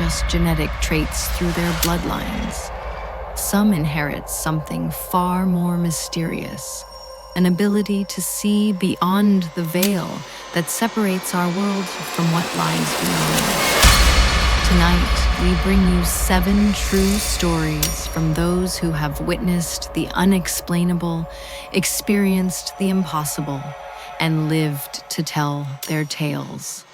just genetic traits through their bloodlines. Some inherit something far more mysterious, an ability to see beyond the veil that separates our world from what lies beyond. Tonight, we bring you 7 true stories from those who have witnessed the unexplainable, experienced the impossible, and lived to tell their tales.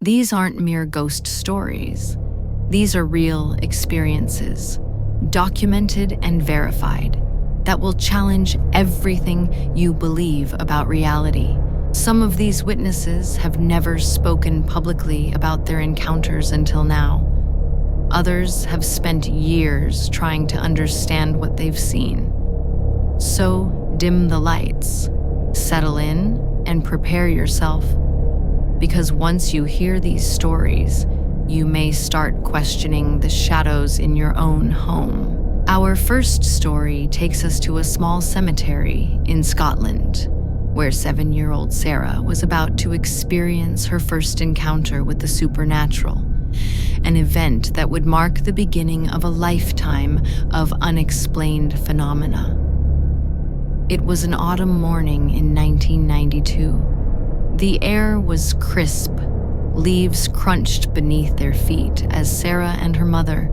These aren't mere ghost stories. These are real experiences, documented and verified, that will challenge everything you believe about reality. Some of these witnesses have never spoken publicly about their encounters until now. Others have spent years trying to understand what they've seen. So dim the lights, settle in, and prepare yourself. Because once you hear these stories, you may start questioning the shadows in your own home. Our first story takes us to a small cemetery in Scotland, where 7-year-old Sarah was about to experience her first encounter with the supernatural, an event that would mark the beginning of a lifetime of unexplained phenomena. It was an autumn morning in 1992. The air was crisp, leaves crunched beneath their feet as Sarah and her mother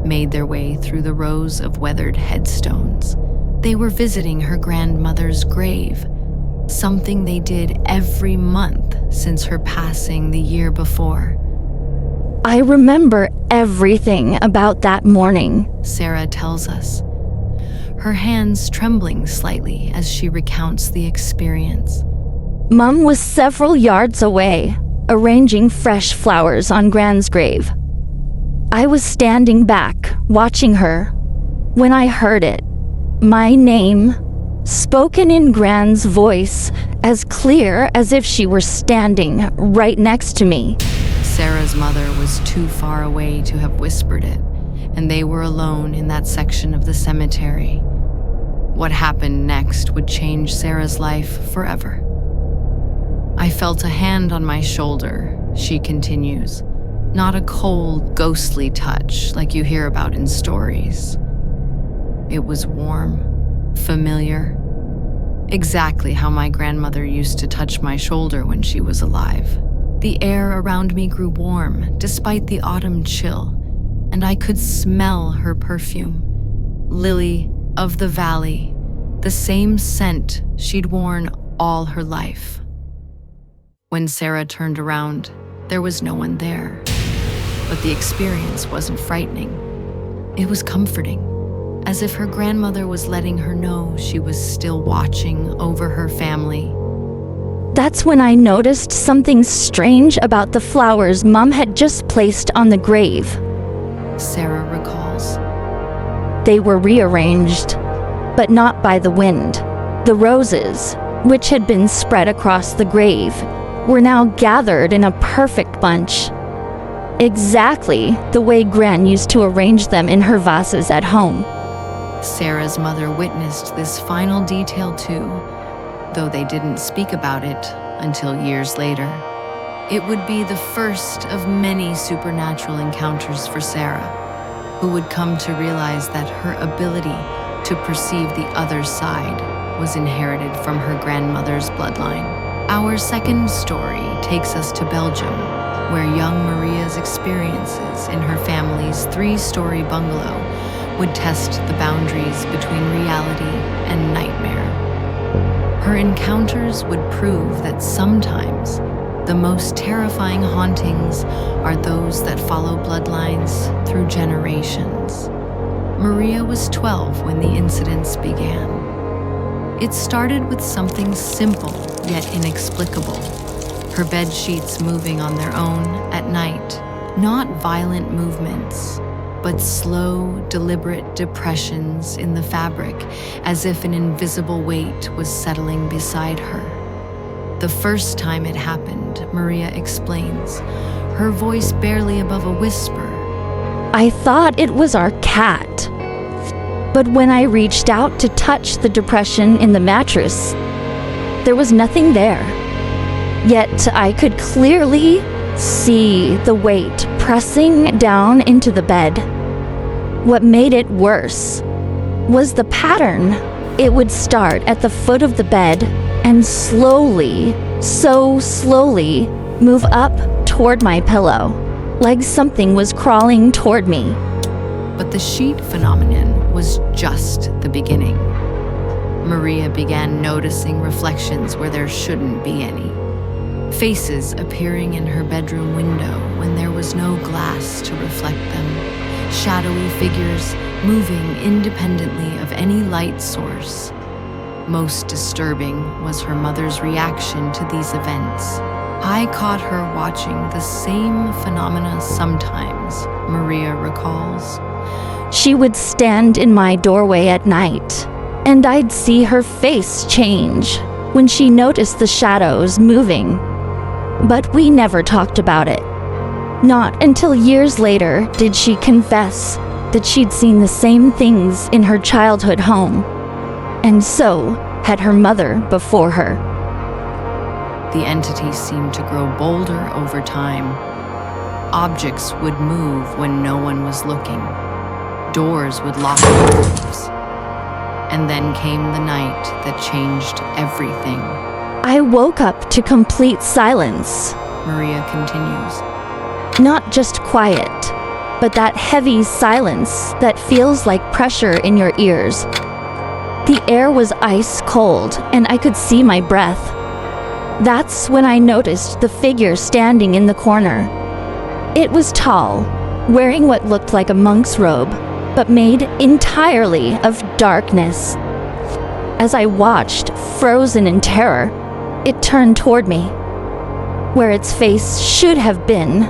made their way through the rows of weathered headstones. They were visiting her grandmother's grave, something they did every month since her passing the year before. I remember everything about that morning, Sarah tells us, her hands trembling slightly as she recounts the experience. Mum was several yards away, arranging fresh flowers on Gran's grave. I was standing back, watching her, when I heard it. My name, spoken in Gran's voice, as clear as if she were standing right next to me. Sarah's mother was too far away to have whispered it, and they were alone in that section of the cemetery. What happened next would change Sarah's life forever. I felt a hand on my shoulder, she continues. Not a cold, ghostly touch like you hear about in stories. It was warm, familiar, exactly how my grandmother used to touch my shoulder when she was alive. The air around me grew warm, despite the autumn chill, and I could smell her perfume. Lily of the valley, the same scent she'd worn all her life. When Sarah turned around, there was no one there. But the experience wasn't frightening. It was comforting, as if her grandmother was letting her know she was still watching over her family. That's when I noticed something strange about the flowers Mum had just placed on the grave, Sarah recalls. They were rearranged, but not by the wind. The roses, which had been spread across the grave, were now gathered in a perfect bunch. Exactly the way Gran used to arrange them in her vases at home. Sarah's mother witnessed this final detail too, though they didn't speak about it until years later. It would be the first of many supernatural encounters for Sarah, who would come to realize that her ability to perceive the other side was inherited from her grandmother's bloodline. Our second story takes us to Belgium, where young Maria's experiences in her family's 3-story bungalow would test the boundaries between reality and nightmare. Her encounters would prove that sometimes the most terrifying hauntings are those that follow bloodlines through generations. Maria was 12 when the incidents began. It started with something simple yet inexplicable. Her bed sheets moving on their own at night. Not violent movements, but slow, deliberate depressions in the fabric, as if an invisible weight was settling beside her. The first time it happened, Maria explains, her voice barely above a whisper. I thought it was our cat. But when I reached out to touch the depression in the mattress, there was nothing there. Yet I could clearly see the weight pressing down into the bed. What made it worse was the pattern. It would start at the foot of the bed and slowly, so slowly, move up toward my pillow, like something was crawling toward me. But the sheet phenomenon was just the beginning. Maria began noticing reflections where there shouldn't be any. Faces appearing in her bedroom window when there was no glass to reflect them. Shadowy figures moving independently of any light source. Most disturbing was her mother's reaction to these events. I caught her watching the same phenomena sometimes, Maria recalls. She would stand in my doorway at night, and I'd see her face change when she noticed the shadows moving. But we never talked about it. Not until years later did she confess that she'd seen the same things in her childhood home, and so had her mother before her. The entity seemed to grow bolder over time. Objects would move when no one was looking. Doors would lock themselves. And then came the night that changed everything. I woke up to complete silence. Maria continues. Not just quiet, but that heavy silence that feels like pressure in your ears. The air was ice cold, and I could see my breath. That's when I noticed the figure standing in the corner. It was tall, wearing what looked like a monk's robe, but made entirely of darkness. As I watched, frozen in terror, it turned toward me. Where its face should have been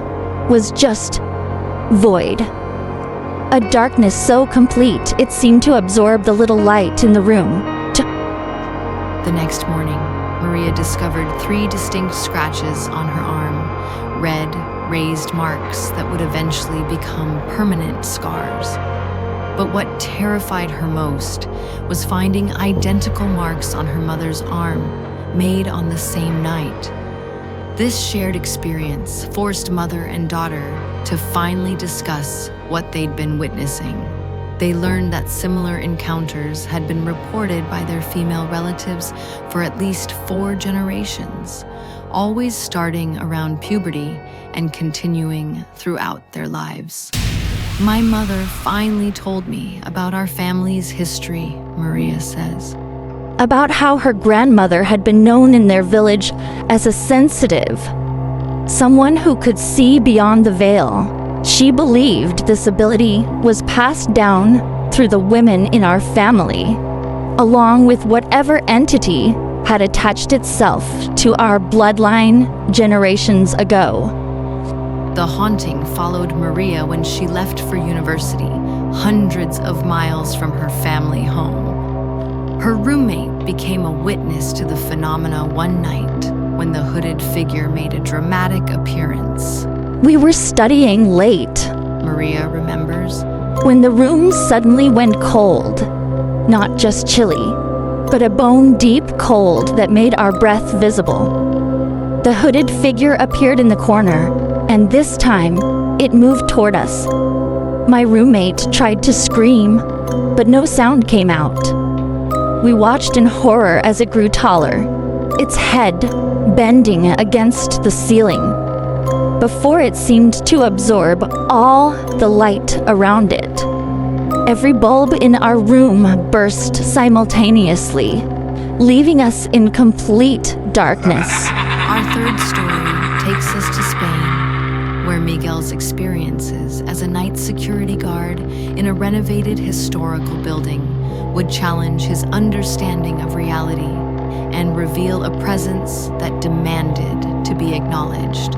was just void. A darkness so complete it seemed to absorb the little light in the room. The next morning, Maria discovered 3 distinct scratches on her arm, red, raised marks that would eventually become permanent scars. But what terrified her most was finding identical marks on her mother's arm, made on the same night. This shared experience forced mother and daughter to finally discuss what they'd been witnessing. They learned that similar encounters had been reported by their female relatives for at least 4 generations, always starting around puberty and continuing throughout their lives. My mother finally told me about our family's history, Maria says. About how her grandmother had been known in their village as a sensitive, someone who could see beyond the veil. She believed this ability was passed down through the women in our family, along with whatever entity had attached itself to our bloodline generations ago. The haunting followed Maria when she left for university, hundreds of miles from her family home. Her roommate became a witness to the phenomena one night when the hooded figure made a dramatic appearance. We were studying late, Maria remembers, when the room suddenly went cold. Not just chilly, but a bone-deep cold that made our breath visible. The hooded figure appeared in the corner, and this time, it moved toward us. My roommate tried to scream, but no sound came out. We watched in horror as it grew taller, its head bending against the ceiling, before it seemed to absorb all the light around it. Every bulb in our room burst simultaneously, leaving us in complete darkness. Our third story takes us to Spain, where Miguel's experiences as a night security guard in a renovated historical building would challenge his understanding of reality and reveal a presence that demanded to be acknowledged.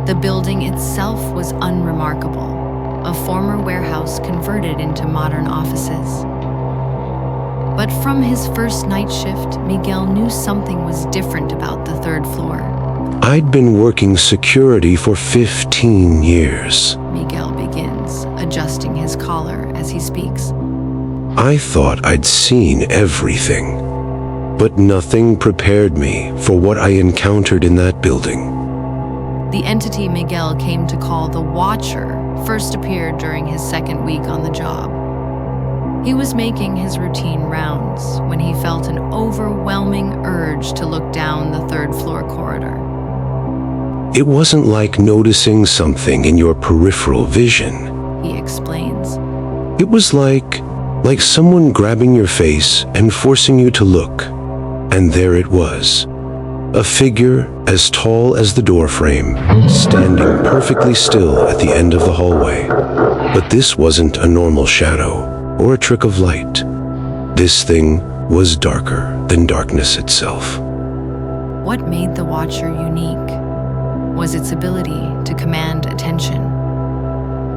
The building itself was unremarkable, a former warehouse converted into modern offices. But from his first night shift, Miguel knew something was different about the 3rd floor. I'd been working security for 15 years. Miguel begins, adjusting his collar as he speaks. I thought I'd seen everything, but nothing prepared me for what I encountered in that building. The entity Miguel came to call the Watcher first appeared during his second week on the job. He was making his routine rounds when he felt an overwhelming urge to look down the third-floor corridor. It wasn't like noticing something in your peripheral vision, He explains. It was like someone grabbing your face and forcing you to look. And there it was. A figure as tall as the doorframe, standing perfectly still at the end of the hallway. But this wasn't a normal shadow or a trick of light. This thing was darker than darkness itself. What made the Watcher unique was its ability to command attention.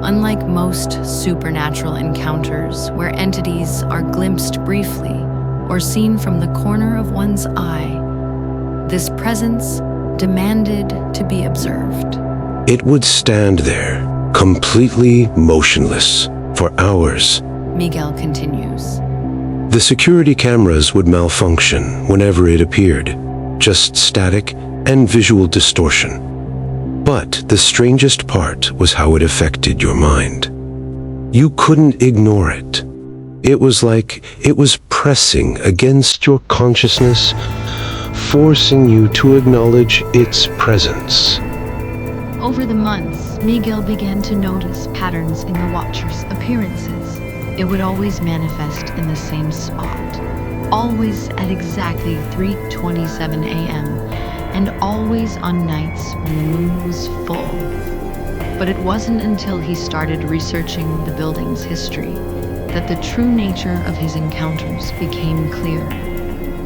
Unlike most supernatural encounters where entities are glimpsed briefly or seen from the corner of one's eye, this presence demanded to be observed. It would stand there, completely motionless, for hours. Miguel continues. The security cameras would malfunction whenever it appeared, just static and visual distortion. But the strangest part was how it affected your mind. You couldn't ignore it. It was like it was pressing against your consciousness, forcing you to acknowledge its presence. Over the months, Miguel began to notice patterns in the Watcher's appearances. It would always manifest in the same spot, always at exactly 3:27 a.m., and always on nights when the moon was full. But it wasn't until he started researching the building's history that the true nature of his encounters became clear.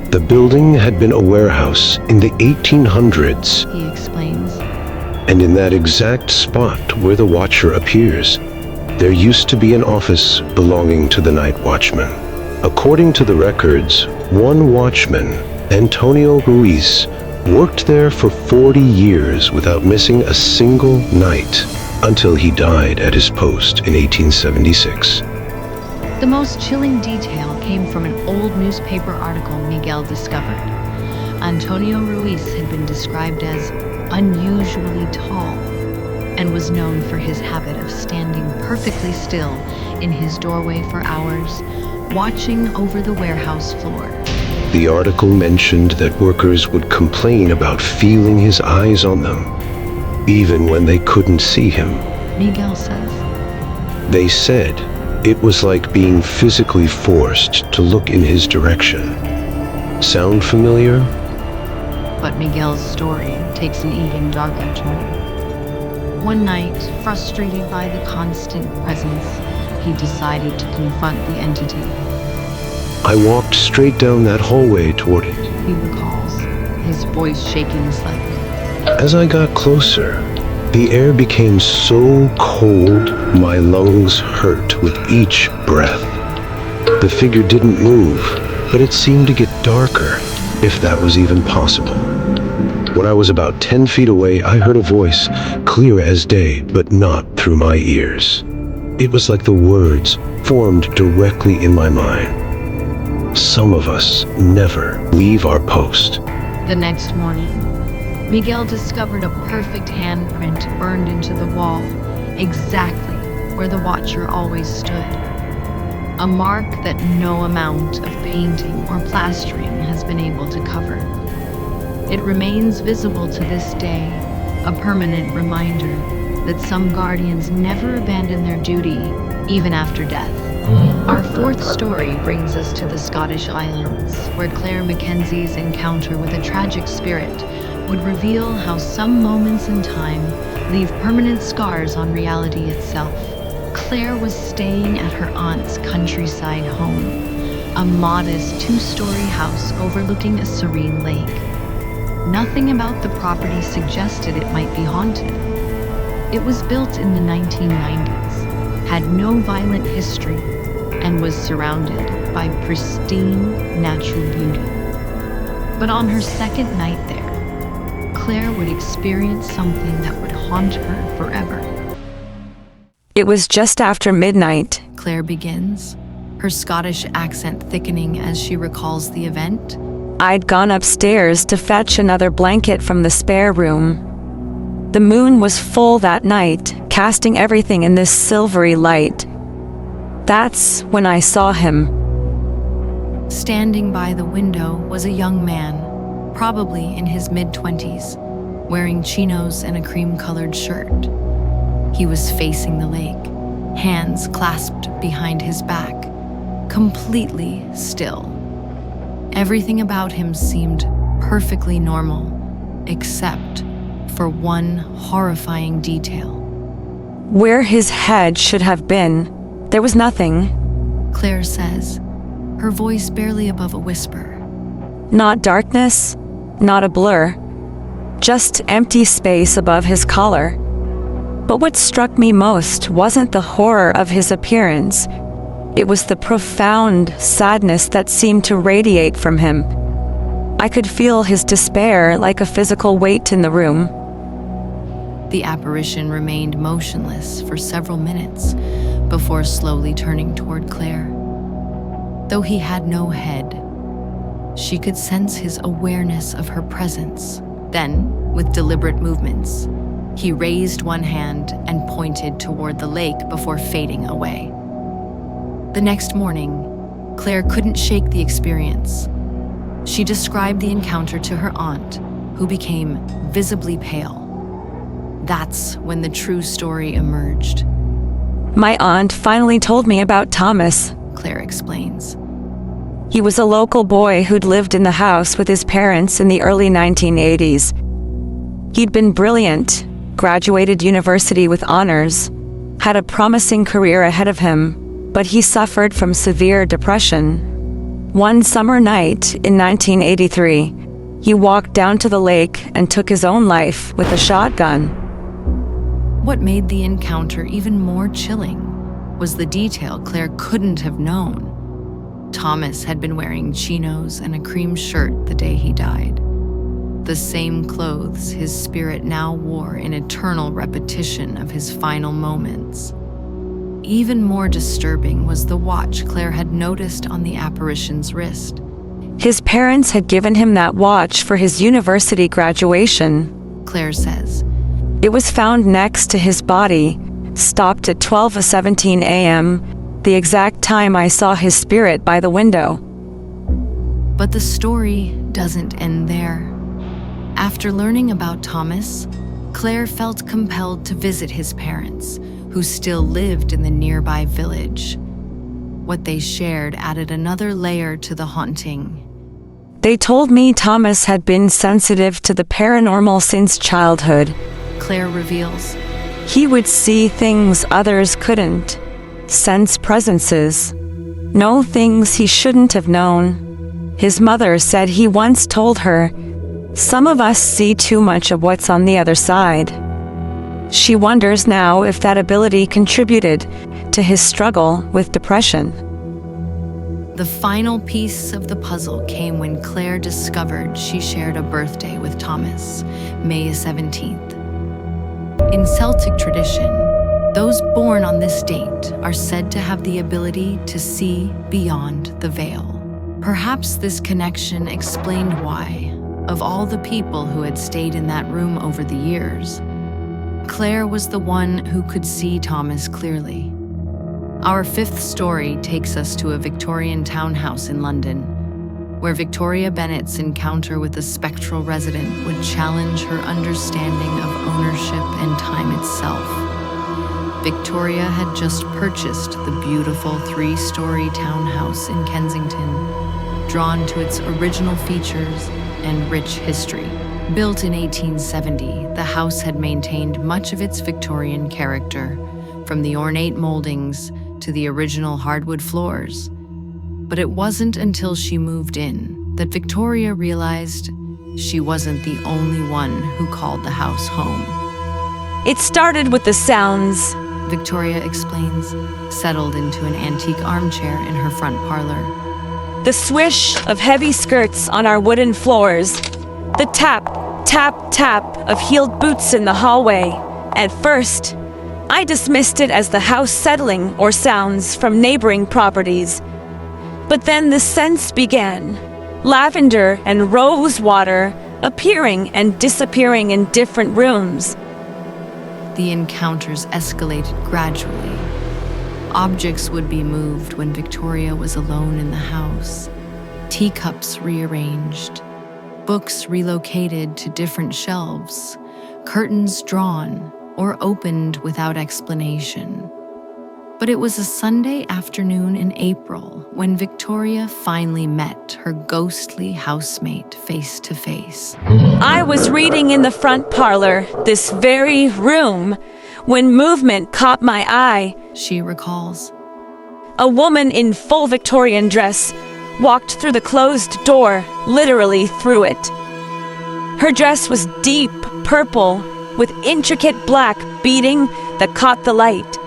The building had been a warehouse in the 1800s, He explains. and in that exact spot where the Watcher appears, there used to be an office belonging to the night watchman. According to the records, one watchman, Antonio Ruiz, worked there for 40 years without missing a single night until he died at his post in 1876. The most chilling detail came from an old newspaper article Miguel discovered. Antonio Ruiz had been described as unusually tall and was known for his habit of standing perfectly still in his doorway for hours, watching over the warehouse floor. The article mentioned that workers would complain about feeling his eyes on them, even when they couldn't see him. Miguel says. They said it was like being physically forced to look in his direction. Sound familiar? But Miguel's story takes an even darker turn. One night, frustrated by the constant presence, he decided to confront the entity. I walked straight down that hallway toward it. He recalls, his voice shaking slightly. As I got closer, the air became so cold, my lungs hurt with each breath. The figure didn't move, but it seemed to get darker, if that was even possible. When I was about 10 feet away, I heard a voice, clear as day, but not through my ears. It was like the words formed directly in my mind. Some of us never leave our post. The next morning, Miguel discovered a perfect handprint burned into the wall, exactly where the Watcher always stood. A mark that no amount of painting or plastering has been able to cover. It remains visible to this day, a permanent reminder that some guardians never abandon their duty, even after death. Our fourth story brings us to the Scottish Highlands, where Claire Mackenzie's encounter with a tragic spirit would reveal how some moments in time leave permanent scars on reality itself. Claire was staying at her aunt's countryside home, a modest two-story house overlooking a serene lake. Nothing about the property suggested it might be haunted. It was built in the 1990s, had no violent history, and was surrounded by pristine natural beauty. But on her second night there, Claire would experience something that would haunt her forever. It was just after midnight. Claire begins. her Scottish accent thickening as she recalls the event. I'd gone upstairs to fetch another blanket from the spare room. The moon was full that night, casting everything in this silvery light. That's when I saw him. Standing by the window was a young man, probably in his mid-20s, wearing chinos and a cream-colored shirt. He was facing the lake, hands clasped behind his back, completely still. Everything about him seemed perfectly normal, except for one horrifying detail. Where his head should have been, there was nothing. Claire says, her voice barely above a whisper. Not darkness, not a blur, just empty space above his collar. But what struck me most wasn't the horror of his appearance. It was the profound sadness that seemed to radiate from him. I could feel his despair like a physical weight in the room. The apparition remained motionless for several minutes before slowly turning toward Claire. Though he had no head, she could sense his awareness of her presence. Then, with deliberate movements, he raised one hand and pointed toward the lake before fading away. The next morning, Claire couldn't shake the experience. She described the encounter to her aunt, who became visibly pale. That's when the true story emerged. My aunt finally told me about Thomas, Claire explains. He was a local boy who'd lived in the house with his parents in the early 1980s. He'd been brilliant, graduated university with honors, had a promising career ahead of him, but he suffered from severe depression. One summer night in 1983, he walked down to the lake and took his own life with a shotgun. What made the encounter even more chilling was the detail Claire couldn't have known. Thomas had been wearing chinos and a cream shirt the day he died. The same clothes his spirit now wore in eternal repetition of his final moments. Even more disturbing was the watch Claire had noticed on the apparition's wrist. His parents had given him that watch for his university graduation, Claire says. It was found next to his body, stopped at 12:17 a.m., the exact time I saw his spirit by the window. But the story doesn't end there. After learning about Thomas, Claire felt compelled to visit his parents, who still lived in the nearby village. What they shared added another layer to the haunting. They told me Thomas had been sensitive to the paranormal since childhood. Claire reveals. He would see things others couldn't, sense presences, know things he shouldn't have known. His mother said he once told her, "Some of us see too much of what's on the other side." She wonders now if that ability contributed to his struggle with depression. The final piece of the puzzle came when Claire discovered she shared a birthday with Thomas, May 17th. In Celtic tradition, those born on this date are said to have the ability to see beyond the veil. Perhaps this connection explained why, of all the people who had stayed in that room over the years, Claire was the one who could see Thomas clearly. Our fifth story takes us to a Victorian townhouse in London, where Victoria Bennett's encounter with a spectral resident would challenge her understanding of ownership and time itself. Victoria had just purchased the beautiful 3-story townhouse in Kensington, drawn to its original features and rich history. Built in 1870, the house had maintained much of its Victorian character, from the ornate moldings to the original hardwood floors. But it wasn't until she moved in that Victoria realized she wasn't the only one who called the house home. It started with the sounds, Victoria explains, settled into an antique armchair in her front parlor. the swish of heavy skirts on our wooden floors, the tap, tap, tap of heeled boots in the hallway. At first, I dismissed it as the house settling or sounds from neighboring properties. But then the scents began. Lavender and rose water appearing and disappearing in different rooms. The encounters escalated gradually. Objects would be moved when Victoria was alone in the house. Teacups rearranged, books relocated to different shelves, curtains drawn or opened without explanation. But it was a Sunday afternoon in April when Victoria finally met her ghostly housemate face to face. I was reading in the front parlor, this very room, when movement caught my eye. She recalls. A woman in full Victorian dress walked through the closed door, literally through it. Her dress was deep purple with intricate black beading that caught the light.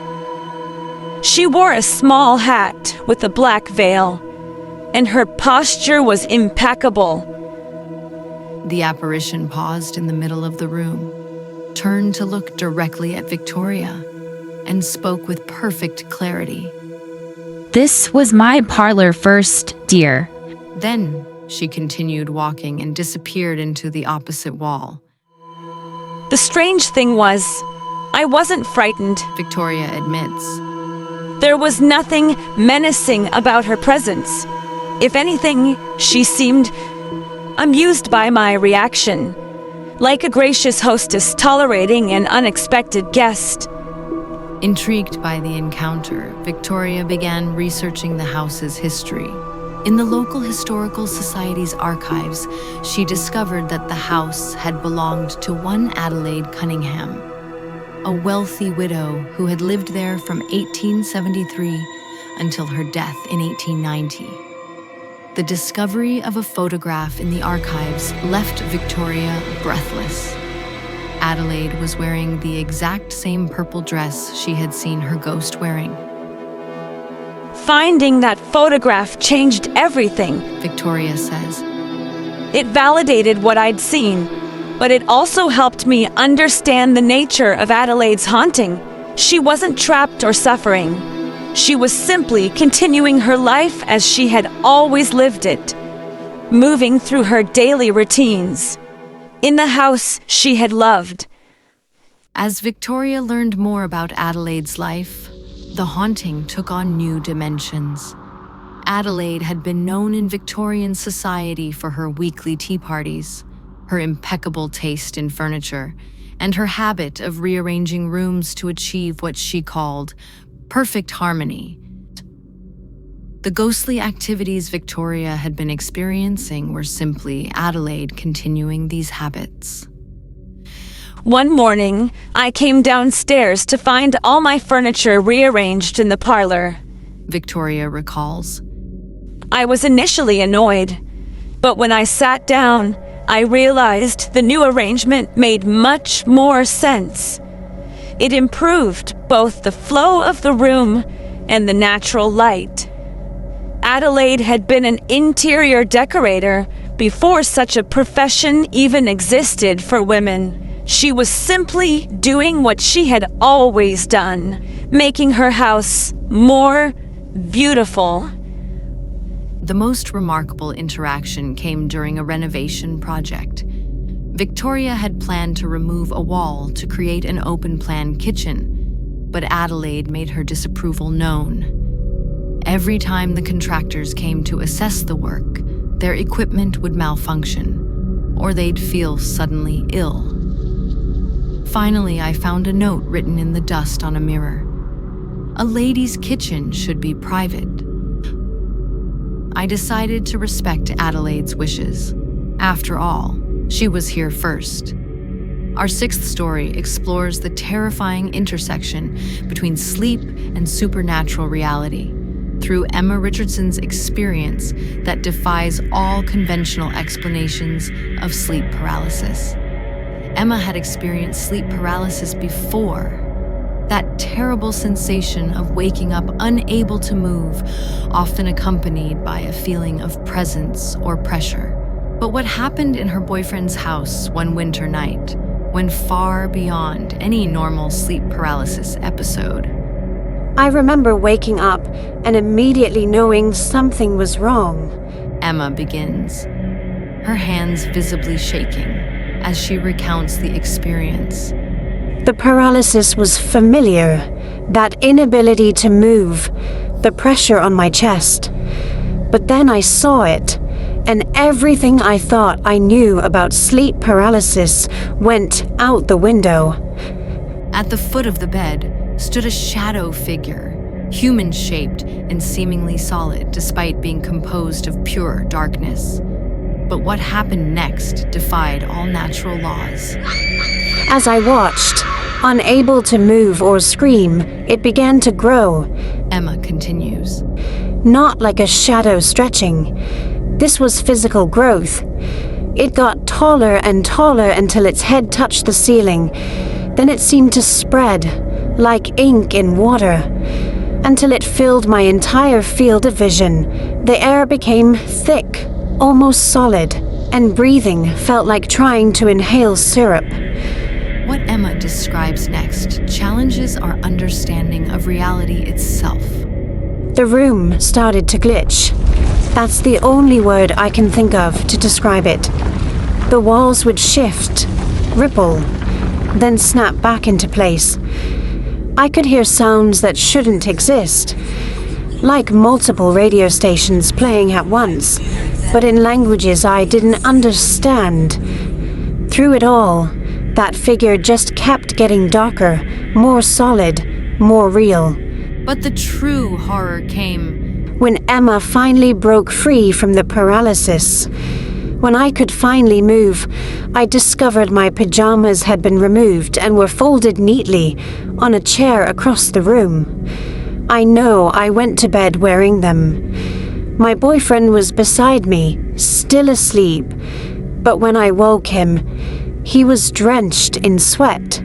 She wore a small hat with a black veil, and her posture was impeccable. The apparition paused in the middle of the room, turned to look directly at Victoria, and spoke with perfect clarity. This was my parlor first, dear. Then she continued walking and disappeared into the opposite wall. The strange thing was, I wasn't frightened. Victoria admits. There was nothing menacing about her presence. If anything, she seemed amused by my reaction, like a gracious hostess tolerating an unexpected guest. Intrigued by the encounter, Victoria began researching the house's history. In the local historical society's archives, she discovered that the house had belonged to one Adelaide Cunningham, a wealthy widow who had lived there from 1873 until her death in 1890. The discovery of a photograph in the archives left Victoria breathless. Adelaide was wearing the exact same purple dress she had seen her ghost wearing. Finding that photograph changed everything, Victoria says. It validated what I'd seen, but it also helped me understand the nature of Adelaide's haunting. She wasn't trapped or suffering. She was simply continuing her life as she had always lived it, moving through her daily routines, in the house she had loved. As Victoria learned more about Adelaide's life, the haunting took on new dimensions. Adelaide had been known in Victorian society for her weekly tea parties, her impeccable taste in furniture, and her habit of rearranging rooms to achieve what she called perfect harmony. The ghostly activities Victoria had been experiencing were simply Adelaide continuing these habits. One morning, I came downstairs to find all my furniture rearranged in the parlor, Victoria recalls. I was initially annoyed, but when I sat down, I realized the new arrangement made much more sense. It improved both the flow of the room and the natural light. Adelaide had been an interior decorator before such a profession even existed for women. She was simply doing what she had always done, making her house more beautiful. The most remarkable interaction came during a renovation project. Victoria had planned to remove a wall to create an open-plan kitchen, but Adelaide made her disapproval known. Every time the contractors came to assess the work, their equipment would malfunction, or they'd feel suddenly ill. Finally, I found a note written in the dust on a mirror. A lady's kitchen should be private. I decided to respect Adelaide's wishes. After all, she was here first. Our sixth story explores the terrifying intersection between sleep and supernatural reality through Emma Richardson's experience that defies all conventional explanations of sleep paralysis. Emma had experienced sleep paralysis before. That terrible sensation of waking up unable to move, often accompanied by a feeling of presence or pressure. But what happened in her boyfriend's house one winter night, went far beyond any normal sleep paralysis episode. I remember waking up and immediately knowing something was wrong. Emma begins, her hands visibly shaking as she recounts the experience. The paralysis was familiar, that inability to move, the pressure on my chest. But then I saw it, and everything I thought I knew about sleep paralysis went out the window. At the foot of the bed stood a shadow figure, human-shaped and seemingly solid despite being composed of pure darkness. But what happened next defied all natural laws. As I watched, unable to move or scream, it began to grow. Emma continues. Not like a shadow stretching. This was physical growth. It got taller and taller until its head touched the ceiling. Then it seemed to spread, like ink in water, until it filled my entire field of vision. The air became thick, almost solid, and breathing felt like trying to inhale syrup. What Emma describes next challenges our understanding of reality itself. The room started to glitch. That's the only word I can think of to describe it. The walls would shift, ripple, then snap back into place. I could hear sounds that shouldn't exist, like multiple radio stations playing at once, but in languages I didn't understand. Through it all, that figure just kept getting darker, more solid, more real. But the true horror came when Emma finally broke free from the paralysis. When I could finally move, I discovered my pajamas had been removed and were folded neatly on a chair across the room. I know I went to bed wearing them. My boyfriend was beside me, still asleep, but when I woke him, he was drenched in sweat.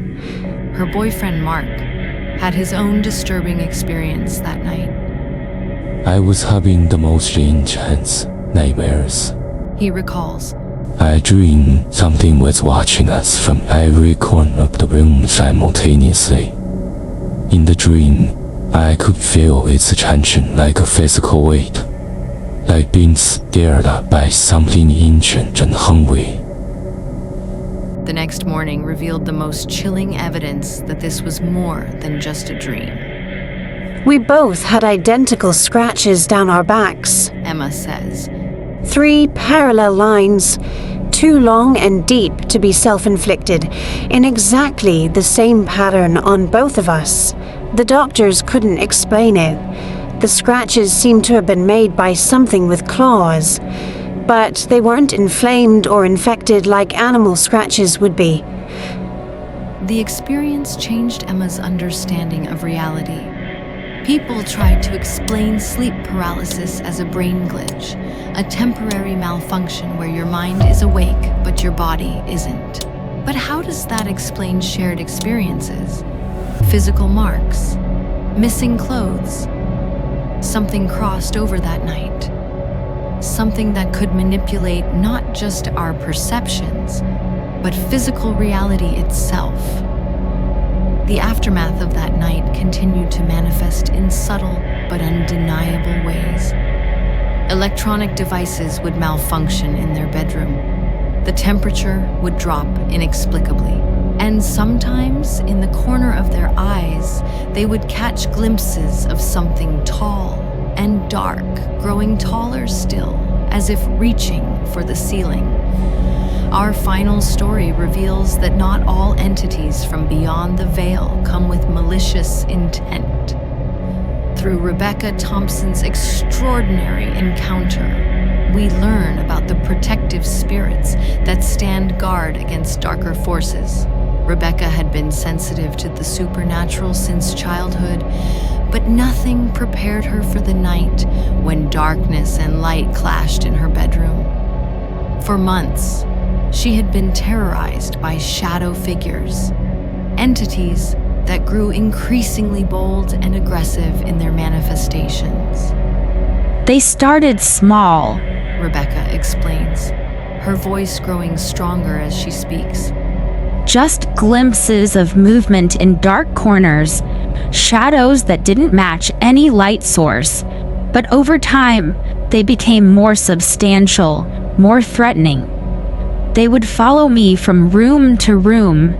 Her boyfriend, Mark, had his own disturbing experience that night. I was having the most intense nightmares. He recalls. I dreamed something was watching us from every corner of the room simultaneously. In the dream, I could feel its attention like a physical weight, like being stared at by something ancient and hungry. The next morning revealed the most chilling evidence that this was more than just a dream. We both had identical scratches down our backs. Emma says. 3 parallel lines, too long and deep to be self-inflicted, in exactly the same pattern on both of us. The doctors couldn't explain it. The scratches seemed to have been made by something with claws, but they weren't inflamed or infected like animal scratches would be. The experience changed Emma's understanding of reality. People tried to explain sleep paralysis as a brain glitch, a temporary malfunction where your mind is awake but your body isn't. But how does that explain shared experiences? Physical marks, missing clothes, something crossed over that night, something that could manipulate not just our perceptions, but physical reality itself. The aftermath of that night continued to manifest in subtle but undeniable ways. Electronic devices would malfunction in their bedroom. The temperature would drop inexplicably. And sometimes, in the corner of their eyes, they would catch glimpses of something tall and dark, growing taller still, as if reaching for the ceiling. Our final story reveals that not all entities from beyond the veil come with malicious intent. Through Rebecca Thompson's extraordinary encounter, we learn about the protective spirits that stand guard against darker forces. Rebecca had been sensitive to the supernatural since childhood, but nothing prepared her for the night when darkness and light clashed in her bedroom. For months, she had been terrorized by shadow figures, entities that grew increasingly bold and aggressive in their manifestations. They started small. Rebecca explains, her voice growing stronger as she speaks. just glimpses of movement in dark corners, shadows that didn't match any light source. But over time, they became more substantial, more threatening. They would follow me from room to room,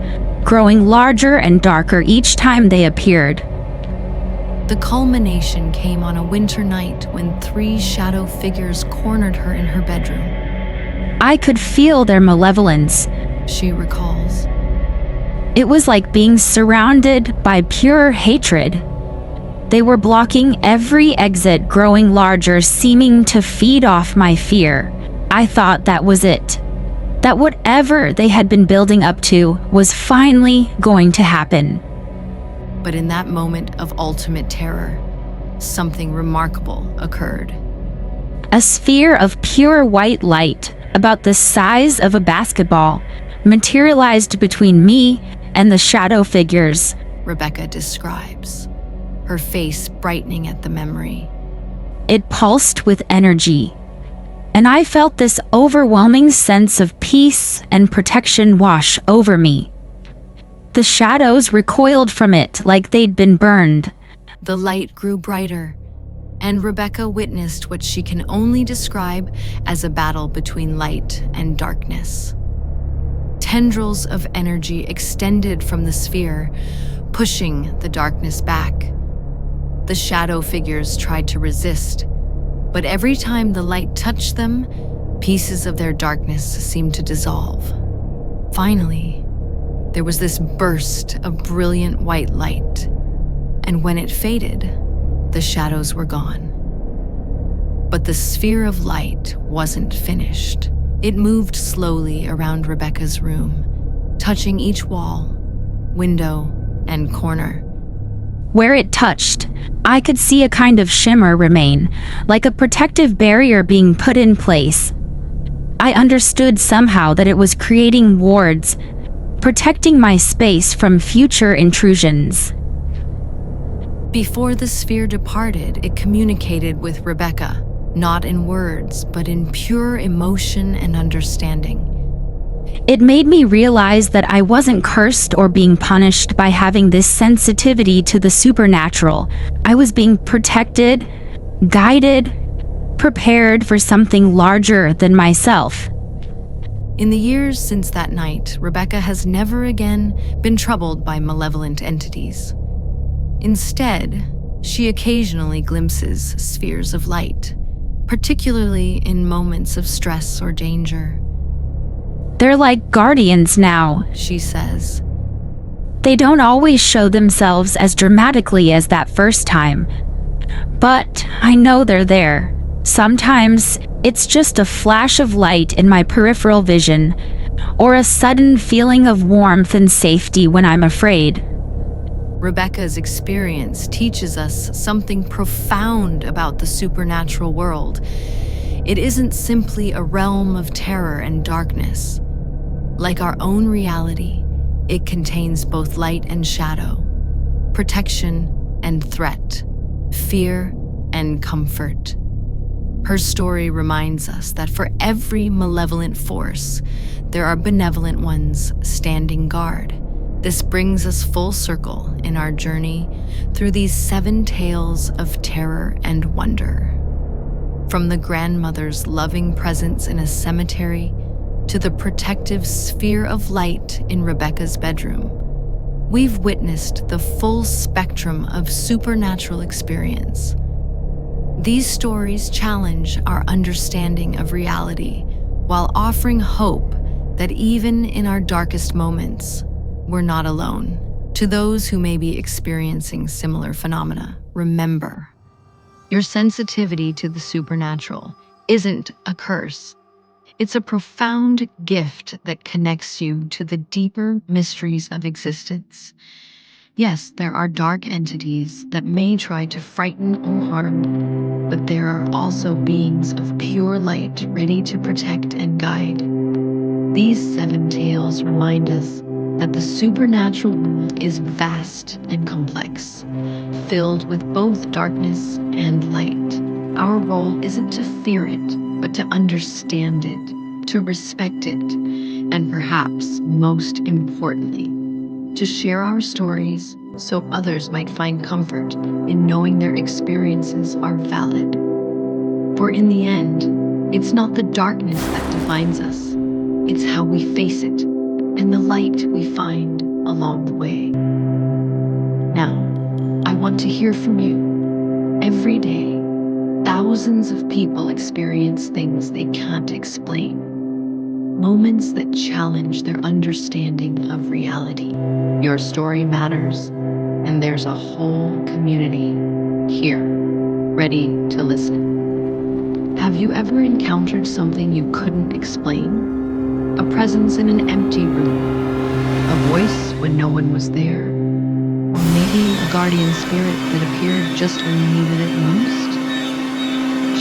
growing larger and darker each time they appeared. The culmination came on a winter night when 3 shadow figures cornered her in her bedroom. I could feel their malevolence. She recalls. It was like being surrounded by pure hatred. They were blocking every exit, growing larger, seeming to feed off my fear. I thought that was it. That whatever they had been building up to was finally going to happen. But in that moment of ultimate terror, something remarkable occurred. A sphere of pure white light, about the size of a basketball, materialized between me and the shadow figures. Rebecca describes, her face brightening at the memory. It pulsed with energy, and I felt this overwhelming sense of peace and protection wash over me. The shadows recoiled from it like they'd been burned. The light grew brighter, and Rebecca witnessed what she can only describe as a battle between light and darkness. Tendrils of energy extended from the sphere, pushing the darkness back. The shadow figures tried to resist, but every time the light touched them, pieces of their darkness seemed to dissolve. Finally, there was this burst of brilliant white light, and when it faded, the shadows were gone. But the sphere of light wasn't finished. It moved slowly around Rebecca's room, touching each wall, window, and corner. Where it touched, I could see a kind of shimmer remain, like a protective barrier being put in place. I understood somehow that it was creating wards, protecting my space from future intrusions. Before the sphere departed, it communicated with Rebecca, not in words, but in pure emotion and understanding. It made me realize that I wasn't cursed or being punished by having this sensitivity to the supernatural. I was being protected, guided, prepared for something larger than myself. In the years since that night, Rebecca has never again been troubled by malevolent entities. Instead, she occasionally glimpses spheres of light, particularly in moments of stress or danger. They're like guardians now, She says. They don't always show themselves as dramatically as that first time, but I know they're there. Sometimes it's just a flash of light in my peripheral vision, or a sudden feeling of warmth and safety when I'm afraid. Rebecca's experience teaches us something profound about the supernatural world. It isn't simply a realm of terror and darkness. Like our own reality, it contains both light and shadow, protection and threat, fear and comfort. Her story reminds us that for every malevolent force, there are benevolent ones standing guard. This brings us full circle in our journey through these 7 tales of terror and wonder. From the grandmother's loving presence in a cemetery to the protective sphere of light in Rebecca's bedroom, we've witnessed the full spectrum of supernatural experience. These stories challenge our understanding of reality while offering hope that even in our darkest moments, we're not alone. To those who may be experiencing similar phenomena, remember, your sensitivity to the supernatural isn't a curse. It's a profound gift that connects you to the deeper mysteries of existence. Yes, there are dark entities that may try to frighten or harm, but there are also beings of pure light ready to protect and guide. These 7 tales remind us that the supernatural world is vast and complex, filled with both darkness and light. Our role isn't to fear it, but to understand it, to respect it, and perhaps most importantly, to share our stories so others might find comfort in knowing their experiences are valid. For in the end, it's not the darkness that defines us, it's how we face it and the light we find along the way. Now, I want to hear from you. Every day, thousands of people experience things they can't explain. Moments that challenge their understanding of reality. Your story matters, and there's a whole community here, ready to listen. Have you ever encountered something you couldn't explain? A presence in an empty room? A voice when no one was there? Or maybe a guardian spirit that appeared just when you needed it most?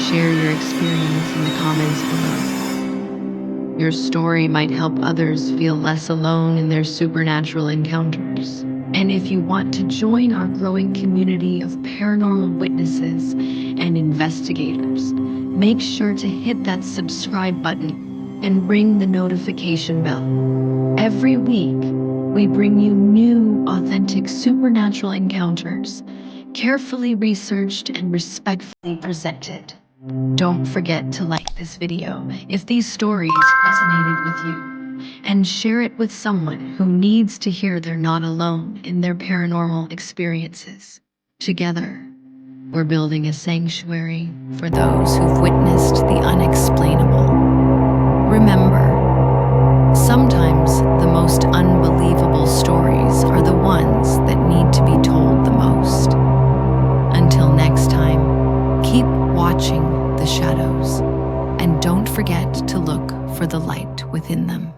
Share your experience in the comments below. Your story might help others feel less alone in their supernatural encounters. And if you want to join our growing community of paranormal witnesses and investigators, make sure to hit that subscribe button and ring the notification bell. Every week, we bring you new, authentic supernatural encounters, carefully researched and respectfully presented. Don't forget to like this video if these stories resonated with you, and share it with someone who needs to hear they're not alone in their paranormal experiences. Together, we're building a sanctuary for those who've witnessed the unexplainable. Remember, sometimes the most unbelievable stories are the ones that need to be told the most. Until next time, keep watching the shadows, and don't forget to look for the light within them.